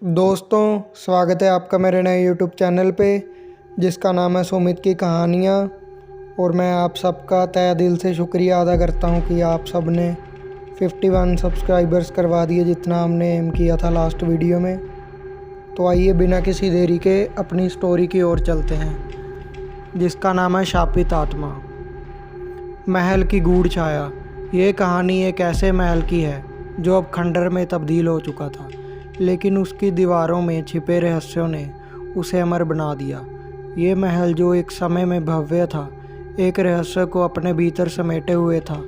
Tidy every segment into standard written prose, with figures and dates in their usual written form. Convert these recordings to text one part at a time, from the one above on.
दोस्तों, स्वागत है आपका मेरे नए यूट्यूब चैनल पे जिसका नाम है सुमित की कहानियाँ। और मैं आप सबका तहे दिल से शुक्रिया अदा करता हूँ कि आप सब ने 51 सब्सक्राइबर्स करवा दिए जितना हमने एम किया था लास्ट वीडियो में। तो आइए बिना किसी देरी के अपनी स्टोरी की ओर चलते हैं जिसका नाम है शापित आत्मा। महल की गूढ़ छाया। ये कहानी एक ऐसे महल की है जो अब खंडर में तब्दील हो चुका था, लेकिन उसकी दीवारों में छिपे रहस्यों ने उसे अमर बना दिया। ये महल जो एक समय में भव्य था, एक रहस्य को अपने भीतर समेटे हुए था।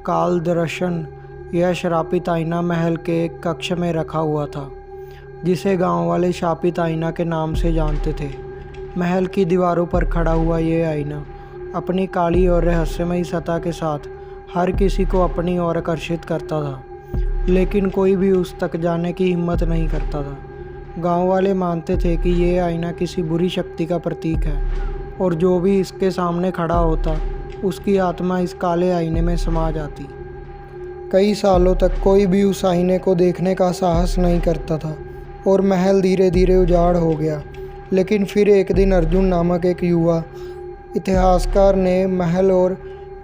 काल दर्शन। यह श्रापित आईना महल के एक कक्ष में रखा हुआ था, जिसे गांव वाले शापित आईना के नाम से जानते थे। महल की दीवारों पर खड़ा हुआ ये आईना अपनी काली और रहस्यमयी सतह के साथ हर किसी को अपनी ओर आकर्षित करता था, लेकिन कोई भी उस तक जाने की हिम्मत नहीं करता था। गांव वाले मानते थे कि ये आईना किसी बुरी शक्ति का प्रतीक है और जो भी इसके सामने खड़ा होता उसकी आत्मा इस काले आईने में समा जाती। कई सालों तक कोई भी उस आईने को देखने का साहस नहीं करता था और महल धीरे धीरे उजाड़ हो गया। लेकिन फिर एक दिन अर्जुन नामक एक युवा इतिहासकार ने महल और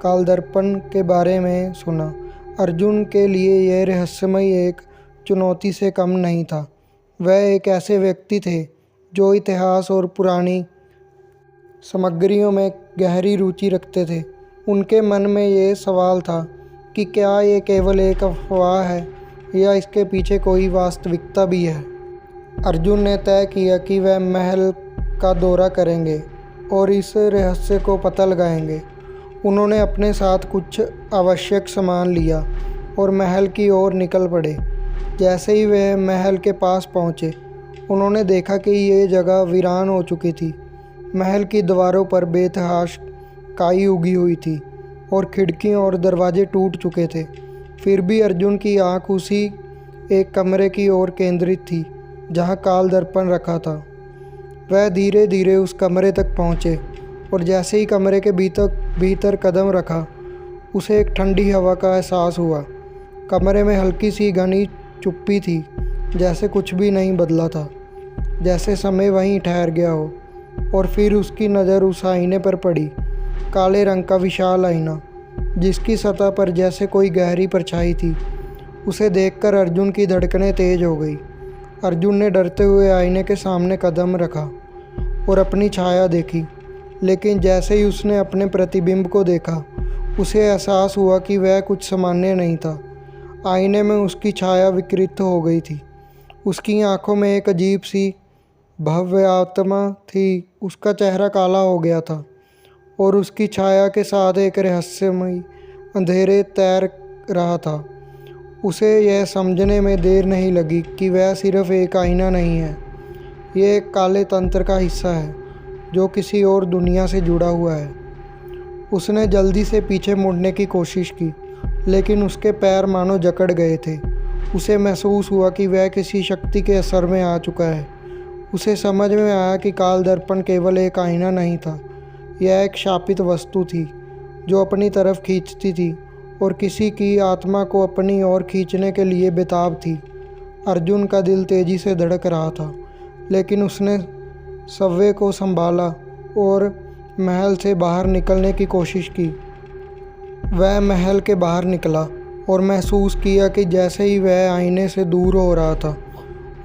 कालदर्पण के बारे में सुना। अर्जुन के लिए यह रहस्यमय एक चुनौती से कम नहीं था। वह एक ऐसे व्यक्ति थे जो इतिहास और पुरानी सामग्रियों में गहरी रुचि रखते थे। उनके मन में ये सवाल था कि क्या ये केवल एक अफवाह है या इसके पीछे कोई वास्तविकता भी है। अर्जुन ने तय किया कि वह महल का दौरा करेंगे और इस रहस्य को पता लगाएंगे। उन्होंने अपने साथ कुछ आवश्यक सामान लिया और महल की ओर निकल पड़े। जैसे ही वे महल के पास पहुँचे, उन्होंने देखा कि ये जगह वीरान हो चुकी थी। महल की दीवारों पर बेतहाश काई उगी हुई थी और खिड़कियाँ और दरवाजे टूट चुके थे। फिर भी अर्जुन की आंख उसी एक कमरे की ओर केंद्रित थी जहाँ काल दर्पण रखा था। वह धीरे धीरे उस कमरे तक पहुँचे और जैसे ही कमरे के भीतर कदम रखा, उसे एक ठंडी हवा का एहसास हुआ। कमरे में हल्की सी घनी चुप्पी थी, जैसे कुछ भी नहीं बदला था, जैसे समय वहीं ठहर गया हो। और फिर उसकी नज़र उस आईने पर पड़ी, काले रंग का विशाल आईना जिसकी सतह पर जैसे कोई गहरी परछाई थी। उसे देखकर अर्जुन की धड़कनें तेज हो गई। अर्जुन ने डरते हुए आईने के सामने कदम रखा और अपनी छाया देखी, लेकिन जैसे ही उसने अपने प्रतिबिंब को देखा, उसे एहसास हुआ कि वह कुछ सामान्य नहीं था। आईने में उसकी छाया विकृत हो गई थी। उसकी आंखों में एक अजीब सी भव्य आत्मा थी। उसका चेहरा काला हो गया था और उसकी छाया के साथ एक रहस्यमय अंधेरे तैर रहा था। उसे यह समझने में देर नहीं लगी कि वह सिर्फ एक आईना नहीं है, ये एक काले तंत्र का हिस्सा है जो किसी और दुनिया से जुड़ा हुआ है। उसने जल्दी से पीछे मुड़ने की कोशिश की, लेकिन उसके पैर मानो जकड़ गए थे। उसे महसूस हुआ कि वह किसी शक्ति के असर में आ चुका है। उसे समझ में आया कि काल दर्पण केवल एक आईना नहीं था, यह एक शापित वस्तु थी जो अपनी तरफ खींचती थी और किसी की आत्मा को अपनी ओर खींचने के लिए बेताब थी। अर्जुन का दिल तेजी से धड़क रहा था, लेकिन उसने सव्वे को संभाला और महल से बाहर निकलने की कोशिश की। वह महल के बाहर निकला और महसूस किया कि जैसे ही वह आईने से दूर हो रहा था,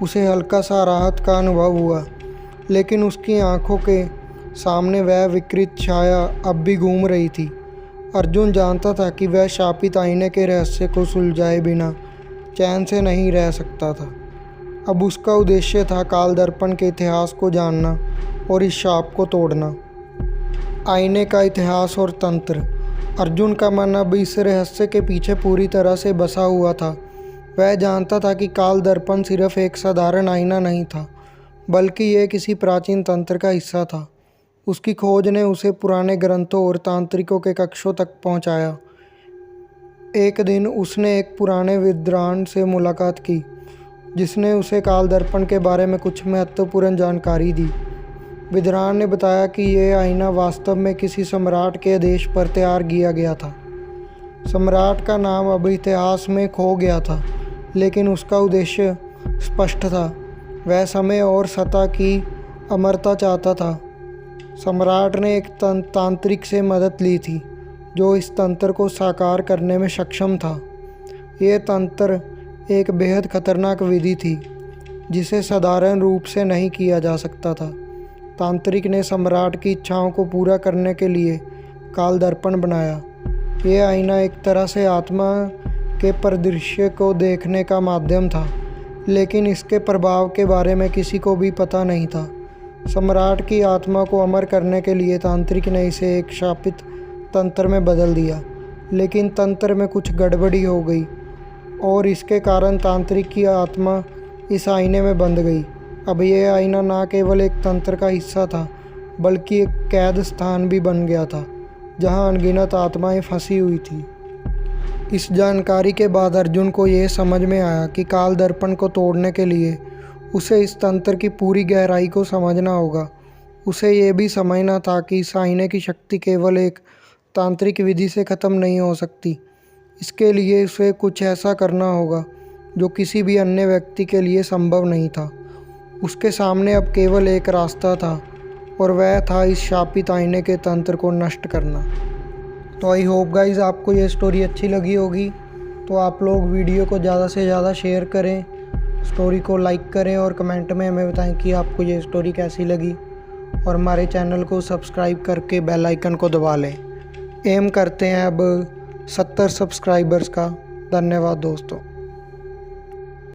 उसे हल्का सा राहत का अनुभव हुआ। लेकिन उसकी आंखों के सामने वह विकृत छाया अब भी घूम रही थी। अर्जुन जानता था कि वह शापित आईने के रहस्य को सुलझाए बिना चैन से नहीं रह सकता था। अब उसका उद्देश्य था काल दर्पण के इतिहास को जानना और इस शाप को तोड़ना। आईने का इतिहास और तंत्र। अर्जुन का मन अब इस रहस्य के पीछे पूरी तरह से बसा हुआ था। वह जानता था कि काल दर्पण सिर्फ एक साधारण आईना नहीं था, बल्कि यह किसी प्राचीन तंत्र का हिस्सा था। उसकी खोज ने उसे पुराने ग्रंथों और तांत्रिकों के कक्षों तक पहुंचाया। एक दिन उसने एक पुराने विद्वान से मुलाकात की, जिसने उसे काल दर्पण के बारे में कुछ महत्वपूर्ण जानकारी दी। विद्वान ने बताया कि यह आईना वास्तव में किसी सम्राट के आदेश पर तैयार किया गया था। सम्राट का नाम अब इतिहास में खो गया था, लेकिन उसका उद्देश्य स्पष्ट था। वह समय और सत्ता की अमरता चाहता था। सम्राट ने एक तांत्रिक से मदद ली थी जो इस तंत्र को साकार करने में सक्षम था। ये तंत्र एक बेहद खतरनाक विधि थी जिसे साधारण रूप से नहीं किया जा सकता था। तांत्रिक ने सम्राट की इच्छाओं को पूरा करने के लिए काल दर्पण बनाया। ये आईना एक तरह से आत्मा के परिदृश्य को देखने का माध्यम था, लेकिन इसके प्रभाव के बारे में किसी को भी पता नहीं था। सम्राट की आत्मा को अमर करने के लिए तांत्रिक ने इसे एक शापित तंत्र में बदल दिया, लेकिन तंत्र में कुछ गड़बड़ी हो गई और इसके कारण तांत्रिक की आत्मा इस आईने में बंध गई। अब यह आईना न केवल एक तंत्र का हिस्सा था, बल्कि एक कैद स्थान भी बन गया था जहां अनगिनत आत्माएं फंसी हुई थी। इस जानकारी के बाद अर्जुन को यह समझ में आया कि काल दर्पण को तोड़ने के लिए उसे इस तंत्र की पूरी गहराई को समझना होगा। उसे यह भी समझना था कि इस आईने की शक्ति केवल एक तांत्रिक विधि से ख़त्म नहीं हो सकती। इसके लिए उसे कुछ ऐसा करना होगा जो किसी भी अन्य व्यक्ति के लिए संभव नहीं था। उसके सामने अब केवल एक रास्ता था और वह था इस शापित आईने के तंत्र को नष्ट करना। तो आई होप गाइज आपको ये स्टोरी अच्छी लगी होगी। तो आप लोग वीडियो को ज़्यादा से ज़्यादा शेयर करें, स्टोरी को लाइक करें और कमेंट में हमें बताएं कि आपको ये स्टोरी कैसी लगी। और हमारे चैनल को सब्सक्राइब करके बेल आइकन को दबा लें। एम करते हैं अब 70 सब्सक्राइबर्स का। धन्यवाद दोस्तों।